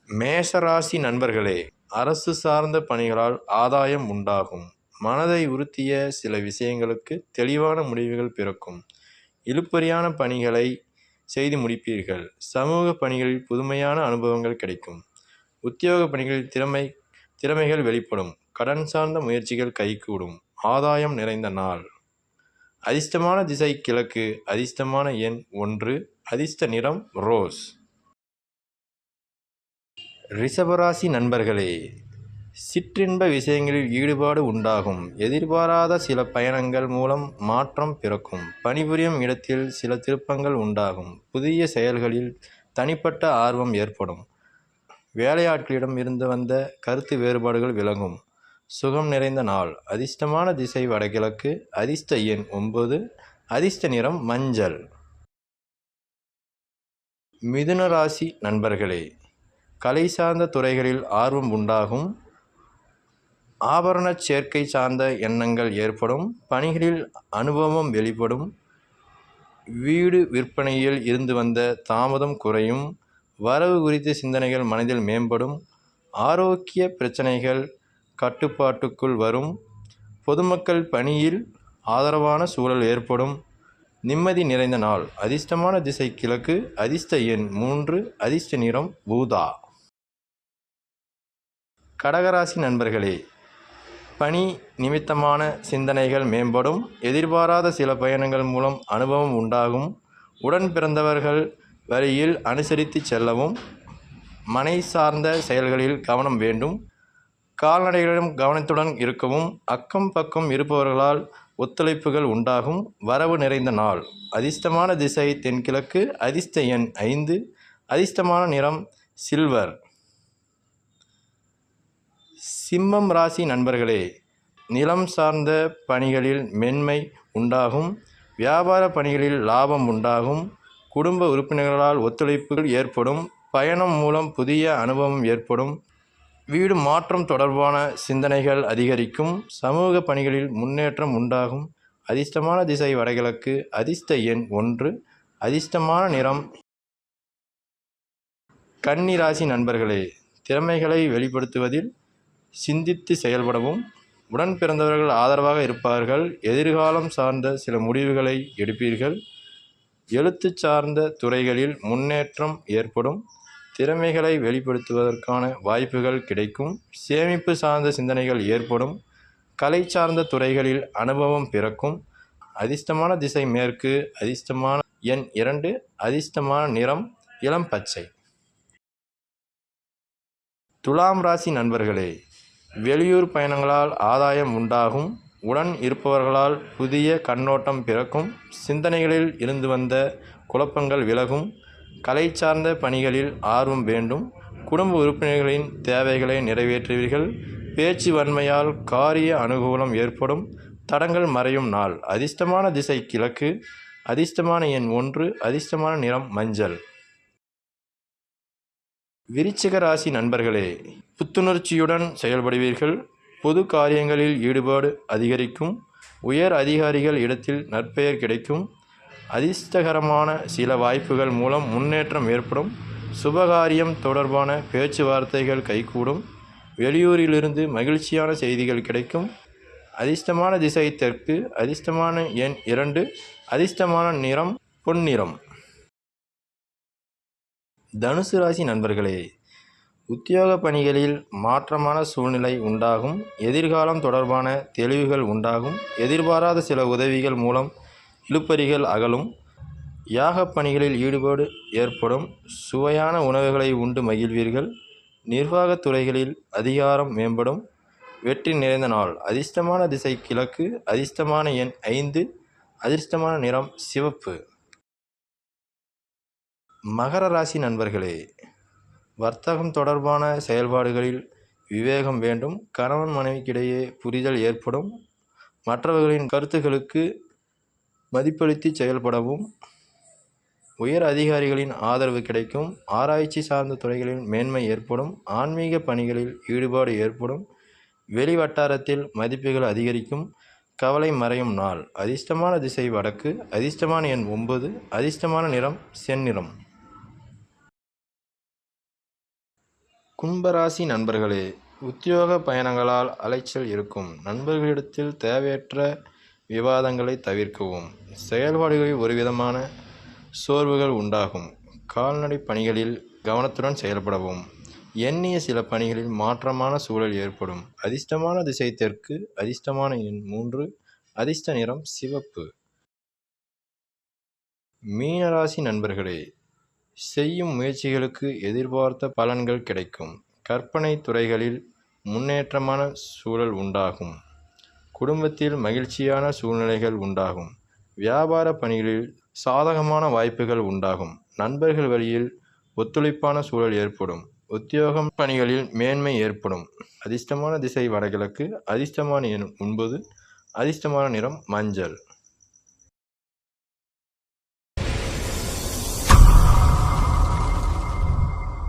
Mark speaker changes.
Speaker 1: மேஷராசி நண்பர்களே, அரசு சார்ந்த பணிகளால் ஆதாயம் உண்டாகும். மனதை உறுத்திய சில விஷயங்களுக்கு தெளிவான முடிவுகள் பிறக்கும். இழுபறியான பணிகளை செய்து முடிப்பீர்கள். சமூக பணிகளில் புதுமையான அனுபவங்கள் கிடைக்கும். உத்தியோக பணிகளில் திறமைகள் வெளிப்படும். கடன் சார்ந்த முயற்சிகள் கைகூடும். ஆதாயம் நிறைந்த நாள். அதிர்ஷ்டமான திசை கிழக்கு. அதிர்ஷ்டமான எண் 1. அதிர்ஷ்ட நிறம் ரோஸ். ரிஷபராசி நண்பர்களே, சிற்றின்ப விஷயங்களில் ஈடுபாடு உண்டாகும். எதிர்பாராத சில பயணங்கள் மூலம் மாற்றம் பிறக்கும். பணிபுரியும் இடத்தில் சில திருப்பங்கள் உண்டாகும். புதிய செயல்களில் தனிப்பட்ட ஆர்வம் ஏற்படும். வேலையாட்களிடம் இருந்து வந்த கருத்து வேறுபாடுகள் விலகும். சுகம் நிறைந்த நாள். அதிர்ஷ்டமான திசை வடகிழக்கு. அதிர்ஷ்ட எண் 9. அதிர்ஷ்ட நிறம் மஞ்சள். மிதுன ராசி நண்பர்களே, கலை சார்ந்த துறைகளில் ஆர்வம் உண்டாகும். ஆபரண சேர்க்கை சார்ந்த எண்ணங்கள் ஏற்படும். பணிகளில் அனுபவம் வெளிப்படும். வீடு விற்பனையில் இருந்து வந்த தாமதம் குறையும். வரவு குறித்த சிந்தனைகள் மனதில் மேம்படும். ஆரோக்கிய பிரச்சனைகள் கட்டுப்பாட்டுக்குள் வரும். பொதுமக்கள் பணியில் ஆதரவான சூழல் ஏற்படும். நிம்மதி நிறைந்த நாள். அதிர்ஷ்டமான திசை கிழக்கு. அதிர்ஷ்ட எண் 3. அதிர்ஷ்ட நிறம் ஊதா. கடகராசி நண்பர்களே, பணி நிமித்தமான சிந்தனைகள் மேம்படும். எதிர்பாராத சில பயணங்கள் மூலம் அனுபவம் உண்டாகும். உடன் பிறந்தவர்கள் வழியில் அனுசரித்து செல்லவும். மனை சார்ந்த செயல்களில் கவனம் வேண்டும். கால்நடைகளிடம் கவனத்துடன் இருக்கவும். அக்கம் பக்கம் இருப்பவர்களால் ஒத்துழைப்புகள் உண்டாகும். வரவு நிறைந்த நாள். அதிர்ஷ்டமான திசை தென்கிழக்கு. அதிர்ஷ்ட எண் 5. அதிர்ஷ்டமான நிறம் சில்வர். சிம்மம் ராசி நண்பர்களே, நிலம் சார்ந்த பணிகளில் மென்மை உண்டாகும். வியாபார பணிகளில் லாபம் உண்டாகும். குடும்ப உறுப்பினர்களால் ஒத்துழைப்புகள் ஏற்படும். பயணம் மூலம் புதிய அனுபவம் ஏற்படும். வீடு மாற்றம் தொடர்பான சிந்தனைகள் அதிகரிக்கும். சமூக பணிகளில் முன்னேற்றம் உண்டாகும். அதிர்ஷ்டமான திசை வடகிழக்கு. அதிர்ஷ்ட எண் 1. அதிர்ஷ்டமான நிறம். கன்னி ராசி நண்பர்களே, திறமைகளை வெளிப்படுத்துவதில் சிந்தித்து செயல்படவும். உடன் பிறந்தவர்கள் ஆதரவாக இருப்பார்கள். எதிர்காலம் சார்ந்த சில முடிவுகளை எடுப்பீர்கள். எழுத்து சார்ந்த துறைகளில் முன்னேற்றம் ஏற்படும். திறமைகளை வெளிப்படுத்துவதற்கான வாய்ப்புகள் கிடைக்கும். சேமிப்பு சார்ந்த சிந்தனைகள் ஏற்படும். கலை சார்ந்த துறைகளில் அனுபவம் பிறக்கும். அதிர்ஷ்டமான திசை மேற்கு. அதிர்ஷ்டமான எண் 2. அதிர்ஷ்டமான நிறம் இளம் பச்சை. துலாம் ராசி நண்பர்களே, வெளியூர் பயணங்களால் ஆதாயம் உண்டாகும். உடன் இருப்பவர்களால் புதிய கண்ணோட்டம் பிறக்கும். சிந்தனைகளில் இருந்து வந்த குழப்பங்கள் விலகும். கலை சார்ந்த பணிகளில் ஆர்வம் வேண்டும். குடும்ப உறுப்பினர்களின் தேவைகளை நிறைவேற்றுவீர்கள். பேச்சு வன்மையால் காரிய அனுகூலம் ஏற்படும். தடங்கள் மறையும் நாள். அதிர்ஷ்டமான திசை கிழக்கு. அதிர்ஷ்டமான எண் 1. அதிர்ஷ்டமான நிறம் மஞ்சள். விருச்சிக ராசி நண்பர்களே, புத்துணர்ச்சியுடன் செயல்படுவீர்கள். பொது காரியங்களில் ஈடுபாடு அதிகரிக்கும். உயர் அதிகாரிகள் இடத்தில் நற்பெயர் கிடைக்கும். அதிர்ஷ்டகரமான சில வாய்ப்புகள் மூலம் முன்னேற்றம் ஏற்படும். சுபகாரியம் தொடர்பான பேச்சுவார்த்தைகள் கைகூடும். வெளியூரிலிருந்து மகிழ்ச்சியான செய்திகள் கிடைக்கும். அதிர்ஷ்டமான திசை தெற்கு. அதிர்ஷ்டமான எண் 2. அதிர்ஷ்டமான நிறம் பொன்னிறம். தனுசு ராசி நண்பர்களே, உத்தியோக பணிகளில் மாற்றமான சூழ்நிலை உண்டாகும். எதிர்காலம் தொடர்பான தெளிவுகள் உண்டாகும். எதிர்பாராத சில உதவிகள் மூலம் இழுபறிகள் அகலும். யாக பணிகளில் ஈடுபாடு ஏற்படும். சுவையான உணவுகளை உண்டு மகிழ்வீர்கள். நிர்வாகத் துறைகளில் அதிகாரம் மேம்படும். வெற்றி நிறைந்த நாள். அதிர்ஷ்டமான திசை கிழக்கு. அதிர்ஷ்டமான எண் 5. அதிர்ஷ்டமான நிறம் சிவப்பு. மகர ராசி நண்பர்களே, வர்த்தகம் தொடர்பான செயல்பாடுகளில் விவேகம் வேண்டும். கணவன் மனைவிக்கிடையே புரிதல் ஏற்படும். மற்றவர்களின் கருத்துக்களுக்கு மதிப்பளித்து செயல்படவும். உயர் அதிகாரிகளின் ஆதரவு கிடைக்கும். ஆராய்ச்சி சார்ந்த துறைகளில் மேன்மை ஏற்படும். ஆன்மீக பணிகளில் ஈடுபாடு ஏற்படும். வெளி வட்டாரத்தில் மதிப்புகள் அதிகரிக்கும். கவலை மறையும் நாள். அதிர்ஷ்டமான திசை வடக்கு. அதிர்ஷ்டமான எண் 9. அதிர்ஷ்டமான நிறம் செந்நிறம். கும்பராசி நண்பர்களே, உத்தியோக பயணங்களால் அலைச்சல் இருக்கும். நண்பர்களிடத்தில் தேவையற்ற விவாதங்களை தவிர்க்கவும். செயல்பாடுகளில் ஒருவிதமான சோர்வுகள் உண்டாகும். கால்நடை பணிகளில் கவனத்துடன் செயல்படவும். எண்ணிய சில பணிகளில் மாற்றமான சூழல் ஏற்படும். அதிர்ஷ்டமான திசை தெற்கு. அதிர்ஷ்டமான எண் 3. அதிர்ஷ்ட நிறம் சிவப்பு. மீனராசி நண்பர்களே, செய்யும் முயற்சிகளுக்கு எதிர்பார்த்த பலன்கள் கிடைக்கும். கற்பனை துறைகளில் முன்னேற்றமான சூழல் உண்டாகும். குடும்பத்தில் மகிழ்ச்சியான சூழ்நிலைகள் உண்டாகும். வியாபார பணிகளில் சாதகமான வாய்ப்புகள் உண்டாகும். நண்பர்கள் வழியில் ஒத்துழைப்பான சூழல் ஏற்படும். உத்தியோகம் பணிகளில் மேன்மை ஏற்படும். அதிர்ஷ்டமான திசை வடகிழக்கு. அதிர்ஷ்டமான எண் 9. அதிர்ஷ்டமான நிறம் மஞ்சள்.